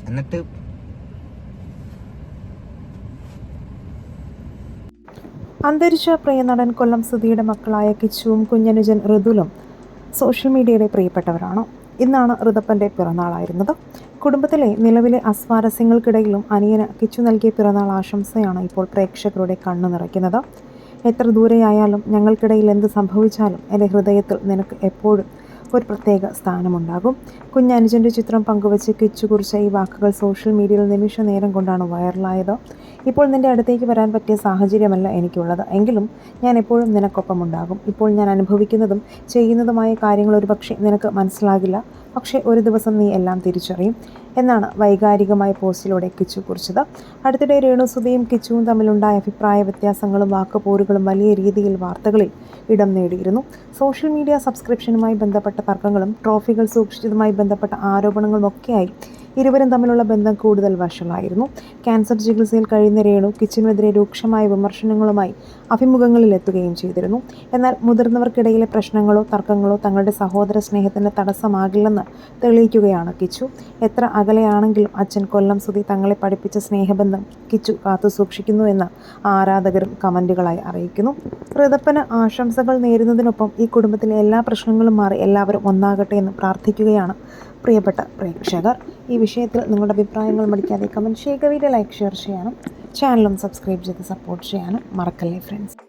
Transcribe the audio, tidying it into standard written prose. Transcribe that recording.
എന്നിട്ട് അന്തരിച്ച പ്രിയനടൻ കൊല്ലം സുധിയുടെ മക്കളായ കിച്ചുവും കുഞ്ഞനുജൻ ഋതുലും സോഷ്യൽ മീഡിയയുടെ പ്രിയപ്പെട്ടവരാണ്. ഇന്നാണ് ഋതപ്പൻ്റെ പിറന്നാളായിരുന്നത്. കുടുംബത്തിലെ നിലവിലെ അസ്വാരസ്യങ്ങൾക്കിടയിലും അനിയന് കിച്ചു നൽകിയ പിറന്നാൾ ആശംസയാണ് ഇപ്പോൾ പ്രേക്ഷകരുടെ കണ്ണു നിറയ്ക്കുന്നത്. എത്ര ദൂരെയായാലും ഞങ്ങൾക്കിടയിൽ എന്ത് സംഭവിച്ചാലും എൻ്റെ ഹൃദയത്തിൽ നിനക്ക് എപ്പോഴും ഒരു പ്രത്യേക സ്ഥാനമുണ്ടാകും. കുഞ്ഞനുജൻ്റെ ചിത്രം പങ്കുവച്ച് കിച്ചു കുറിച്ച ഈ വാക്കുകൾ സോഷ്യൽ മീഡിയയിൽ നിമിഷ നേരം കൊണ്ടാണ് വൈറലായത്. ഇപ്പോൾ നിൻ്റെ അടുത്തേക്ക് വരാൻ പറ്റിയ സാഹചര്യമല്ല എനിക്കുള്ളത്, എങ്കിലും ഞാൻ എപ്പോഴും നിനക്കൊപ്പമുണ്ടാകും. ഇപ്പോൾ ഞാൻ അനുഭവിക്കുന്നതും ചെയ്യുന്നതുമായ കാര്യങ്ങൾ ഒരുപക്ഷെ നിനക്ക് മനസ്സിലാകില്ല, പക്ഷേ ഒരു ദിവസം നീ എല്ലാം തിരിച്ചറിയും എന്നാണ് വൈകാരികമായ പോസ്റ്റിലൂടെ കിച്ചു കുറിച്ചത്. അടുത്തിടെ രേണുസുധയും കിച്ചുവും തമ്മിലുണ്ടായ അഭിപ്രായ വ്യത്യാസങ്ങളും വാക്കുപോരുകളും വലിയ രീതിയിൽ വാർത്തകളിൽ ഇടം നേടിയിരുന്നു. സോഷ്യൽ മീഡിയ സബ്സ്ക്രിപ്ഷനുമായി ബന്ധപ്പെട്ട തർക്കങ്ങളും ട്രോഫികൾ സൂക്ഷിച്ചതുമായി ബന്ധപ്പെട്ട ആരോപണങ്ങളും ഒക്കെയായി ഇരുവരും തമ്മിലുള്ള ബന്ധം കൂടുതൽ വഷളായിരുന്നു. ക്യാൻസർ ചികിത്സയിൽ കഴിയുന്ന രേണു കിച്ചിനെതിരെ രൂക്ഷമായ വിമർശനങ്ങളുമായി അഭിമുഖങ്ങളിൽ എത്തുകയും ചെയ്തിരുന്നു. എന്നാൽ മുതിർന്നവർക്കിടയിലെ പ്രശ്നങ്ങളോ തർക്കങ്ങളോ തങ്ങളുടെ സഹോദര സ്നേഹത്തിന് തടസ്സമാകില്ലെന്ന് തെളിയിക്കുകയാണ് കിച്ചു. എത്ര അകലെയാണെങ്കിലും അച്ഛൻ കൊല്ലം സുധി തങ്ങളെ പഠിപ്പിച്ച സ്നേഹബന്ധം കിച്ചു കാത്തുസൂക്ഷിക്കുന്നു എന്ന് ആരാധകരും കമൻറ്റുകളായി അറിയിക്കുന്നു. ഋതപ്പന് ആശംസകൾ നേരുന്നതിനൊപ്പം ഈ കുടുംബത്തിലെ എല്ലാ പ്രശ്നങ്ങളും മാറി എല്ലാവരും ഒന്നാകട്ടെ എന്ന് പ്രാർത്ഥിക്കുകയാണ് പ്രിയപ്പെട്ട പ്രേക്ഷകർ. ഈ വിഷയത്തിൽ നിങ്ങളുടെ അഭിപ്രായങ്ങൾ മടിക്കാതെ കമൻറ്റ് ചെയ്യുക. വീഡിയോ ലൈക്ക് ഷെയർ ചെയ്യാനും ചാനലും സബ്സ്ക്രൈബ് ചെയ്ത് സപ്പോർട്ട് ചെയ്യാനും മറക്കല്ലേ ഫ്രണ്ട്സ്.